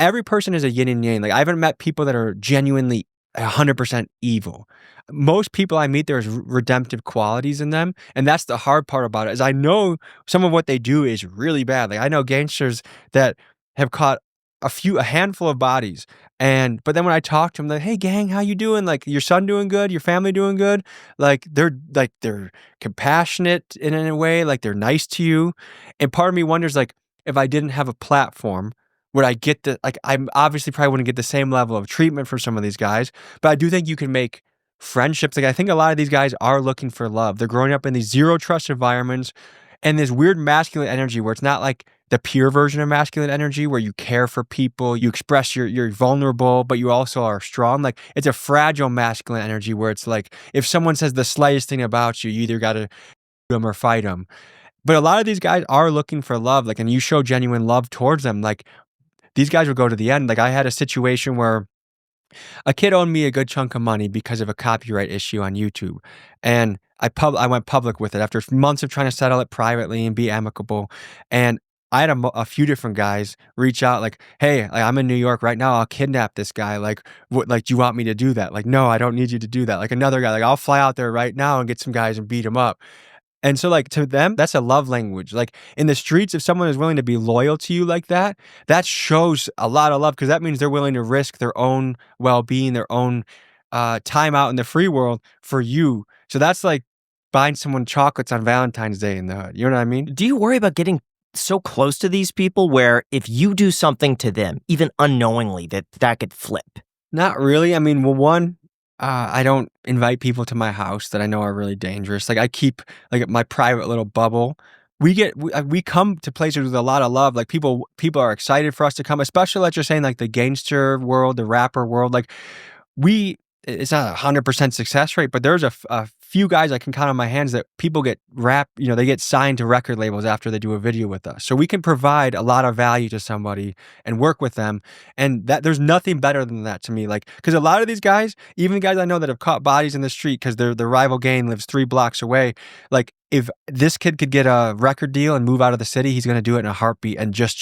every person is a yin and yang. Like I haven't met people that are genuinely 100% evil. Most people I meet, there's redemptive qualities in them, and that's the hard part about it. Is I know some of what they do is really bad. Like I know gangsters that have caught a handful of bodies, but then when I talk to them, like, hey gang, how you doing? Like your son doing good? Your family doing good? They're compassionate in a way, like they're nice to you, and part of me wonders like if I didn't have a platform, would I get I'm obviously probably wouldn't get the same level of treatment for some of these guys, but I do think you can make friendships. Like I think a lot of these guys are looking for love. They're growing up in these zero trust environments and this weird masculine energy where it's not like the pure version of masculine energy where you care for people, you express you're vulnerable, but you also are strong. Like it's a fragile masculine energy where it's like if someone says the slightest thing about you, you either got to them or fight them. But a lot of these guys are looking for love, like, and you show genuine love towards them. Like these guys would go to the end. Like I had a situation where a kid owed me a good chunk of money because of a copyright issue on YouTube, and I went public with it after months of trying to settle it privately and be amicable. And I had a few different guys reach out like, "Hey, like, I'm in New York right now. I'll kidnap this guy. Like, what? Like, do you want me to do that? Like, no, I don't need you to do that." Like another guy, like, I'll fly out there right now and get some guys and beat them up. And so, like, to them, that's a love language. Like, in the streets, if someone is willing to be loyal to you like that, that shows a lot of love because that means they're willing to risk their own well-being, their own time out in the free world for you. So that's like buying someone chocolates on Valentine's Day in the hood. You know what I mean? Do you worry about getting so close to these people where if you do something to them, even unknowingly, that could flip? Not really. I mean, well, one, I don't invite people to my house that I know are really dangerous. Like I keep like my private little bubble. We come to places with a lot of love. Like people are excited for us to come, especially like you're saying, like the gangster world, the rapper world. Like it's not 100% success rate, but there's a few guys I can count on my hands that people get they get signed to record labels after they do a video with us. So we can provide a lot of value to somebody and work with them. And that there's nothing better than that to me. Like, cause a lot of these guys, even the guys I know that have caught bodies in the street cause their rival gang lives 3 blocks away. Like if this kid could get a record deal and move out of the city, he's going to do it in a heartbeat and just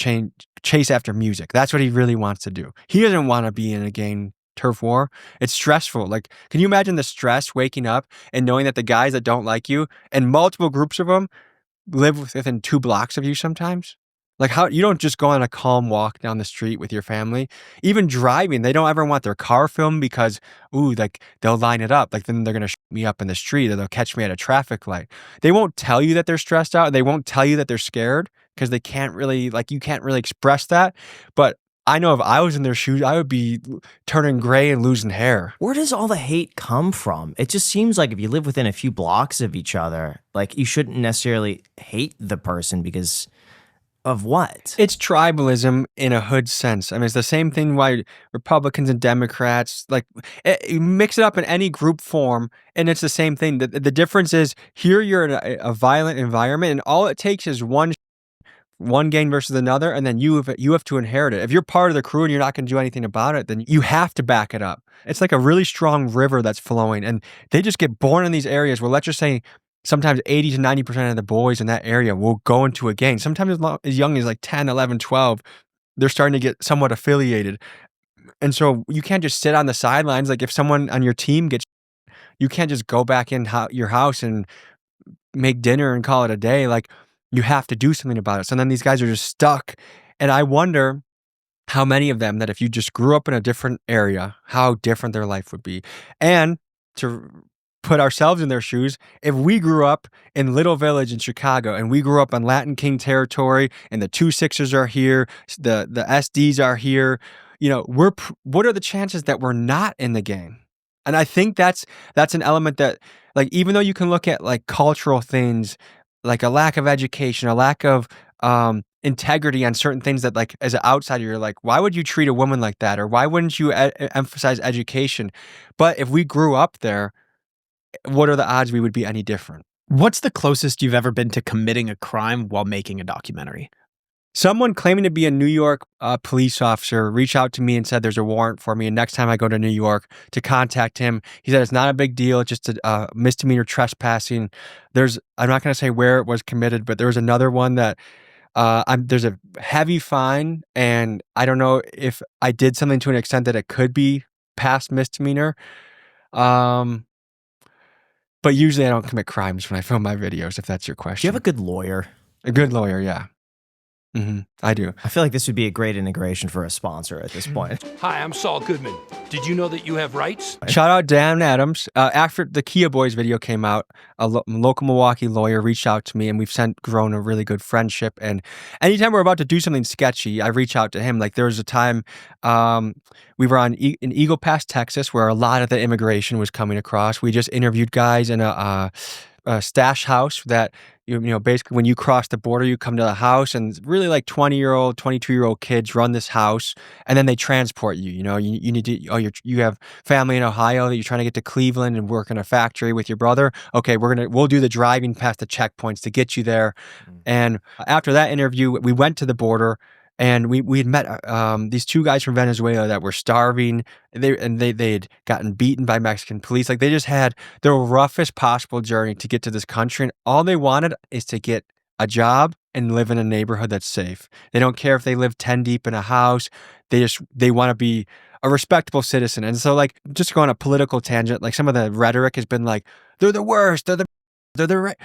chase after music. That's what he really wants to do. He doesn't want to be in a gang turf war. It's stressful. Like, can you imagine the stress waking up and knowing that the guys that don't like you and multiple groups of them live within 2 blocks of you sometimes? Like how you don't just go on a calm walk down the street with your family. Even driving, they don't ever want their car filmed because, like they'll line it up. Like then they're going to shoot me up in the street or they'll catch me at a traffic light. They won't tell you that they're stressed out. They won't tell you that they're scared because they can't really, like you can't really express that. But I know if I was in their shoes, I would be turning gray and losing hair. Where does all the hate come from? It just seems like if you live within a few blocks of each other, like you shouldn't necessarily hate the person because of what? It's tribalism in a hood sense. I mean, it's the same thing why Republicans and Democrats, like, you mix it up in any group form, and it's the same thing. The difference is here you're in a violent environment, and all it takes is one gang versus another, and then you have to inherit it. If you're part of the crew and you're not going to do anything about it, then you have to back it up. It's like a really strong river that's flowing, and they just get born in these areas where, let's just say, sometimes 80 to 90% of the boys in that area will go into a gang. Sometimes as young as like 10, 11, 12, they're starting to get somewhat affiliated. And so you can't just sit on the sidelines. Like if someone on your team gets, you can't just go back in your house and make dinner and call it a day. Like you have to do something about it. So then these guys are just stuck. And I wonder how many of them that if you just grew up in a different area, how different their life would be. And to put ourselves in their shoes, if we grew up in Little Village in Chicago and we grew up on Latin King territory and the 2-6ers are here, the SDs are here, what are the chances that we're not in the game? And I think that's an element that, like, even though you can look at like cultural things, like a lack of education, a lack of integrity on certain things that, like, as an outsider, you're like, why would you treat a woman like that? Or why wouldn't you emphasize education? But if we grew up there, what are the odds we would be any different? What's the closest you've ever been to committing a crime while making a documentary? Someone claiming to be a New York police officer reached out to me and said there's a warrant for me. And next time I go to New York to contact him, he said it's not a big deal. It's just a misdemeanor trespassing. I'm not going to say where it was committed, but there was another one that there's a heavy fine, and I don't know if I did something to an extent that it could be past misdemeanor. But usually I don't commit crimes when I film my videos, if that's your Do question. you have a good lawyer? A good lawyer, yeah. I do. I feel like this would be a great integration for a sponsor at this point. Hi, I'm Saul Goodman. Did you know that you have rights? Shout out Dan Adams. After the Kia Boys video came out, a local Milwaukee lawyer reached out to me, and we've grown a really good friendship. And anytime we're about to do something sketchy, I reach out to him. Like there was a time we were in Eagle Pass, Texas, where a lot of the immigration was coming across. We just interviewed guys in a stash house that, you know, basically when you cross the border, you come to the house, and really like 20-year-old, 22-year-old kids run this house, and then they transport you. You know, you need to, you have family in Ohio that you're trying to get to Cleveland and work in a factory with your brother. Okay, we'll do the driving past the checkpoints to get you there. And after that interview, we went to the border, and we had met these two guys from Venezuela that were starving. They had gotten beaten by Mexican police. Like they just had the roughest possible journey to get to this country, and all they wanted is to get a job and live in a neighborhood that's safe. They don't care if they live 10 deep in a house. They want to be a respectable citizen. And so, like, just to go on a political tangent, like some of the rhetoric has been like, they're the worst, they're the right.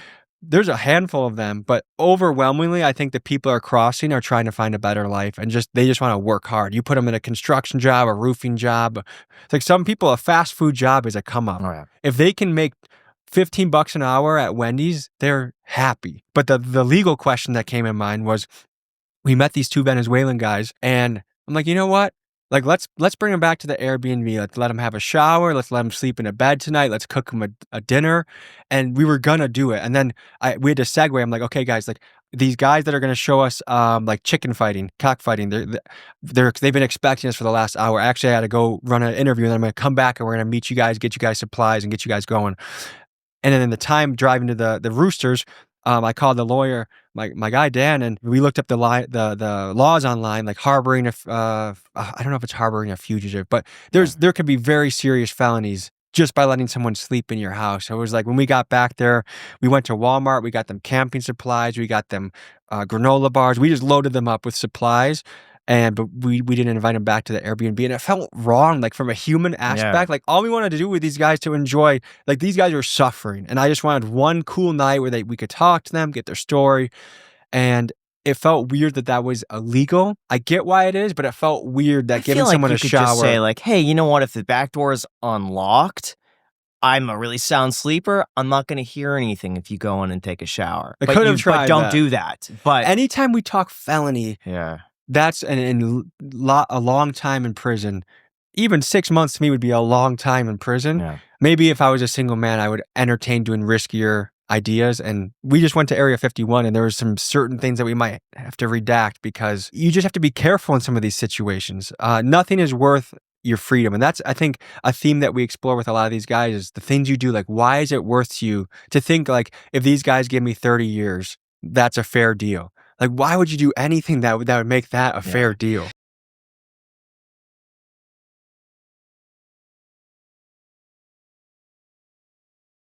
There's a handful of them, but overwhelmingly, I think the people are crossing are trying to find a better life, and they just want to work hard. You put them in a construction job, a roofing job. It's like some people, a fast food job is a come up. Oh, yeah. If they can make $15 an hour at Wendy's, they're happy. But the legal question that came in mind was, we met these two Venezuelan guys, and I'm like, you know what? Like, let's bring them back to the Airbnb. Let's let them have a shower. Let's let them sleep in a bed tonight. Let's cook them a dinner. And we were gonna do it. And then we had to segue. I'm like, okay, guys, like these guys that are gonna show us like chicken fighting, cockfighting. They've been expecting us for the last hour. Actually, I had to go run an interview, and then I'm gonna come back, and we're gonna meet you guys, get you guys supplies, and get you guys going. And then in the time driving to the Roosters, I called the lawyer, my guy Dan, and we looked up the laws online, like harboring I don't know if it's harboring a fugitive, but there could be very serious felonies just by letting someone sleep in your house. So it was like when we got back there, we went to Walmart, we got them camping supplies, we got them granola bars, we just loaded them up with supplies. But we didn't invite them back to the Airbnb, and it felt wrong, like from a human aspect. Like all we wanted to do with these guys to enjoy, like these guys were suffering, and I just wanted one cool night where we could talk to them, get their story, and it felt weird that was illegal. I get why it is, but it felt weird that giving someone a shower. Just say like, hey, you know what? If the back door is unlocked, I'm a really sound sleeper. I'm not going to hear anything if you go in and take a shower. I could have tried but don't that. do that. But anytime we talk felony, yeah. That's a long time in prison. Even 6 months to me would be a long time in prison. Yeah. Maybe if I was a single man, I would entertain doing riskier ideas. And we just went to Area 51, and there were some certain things that we might have to redact because you just have to be careful in some of these situations. Nothing is worth your freedom. And that's, I think, a theme that we explore with a lot of these guys is the things you do. Like, why is it worth to you to think like, if these guys give me 30 years, that's a fair deal? Like, why would you do anything that would make that a fair deal?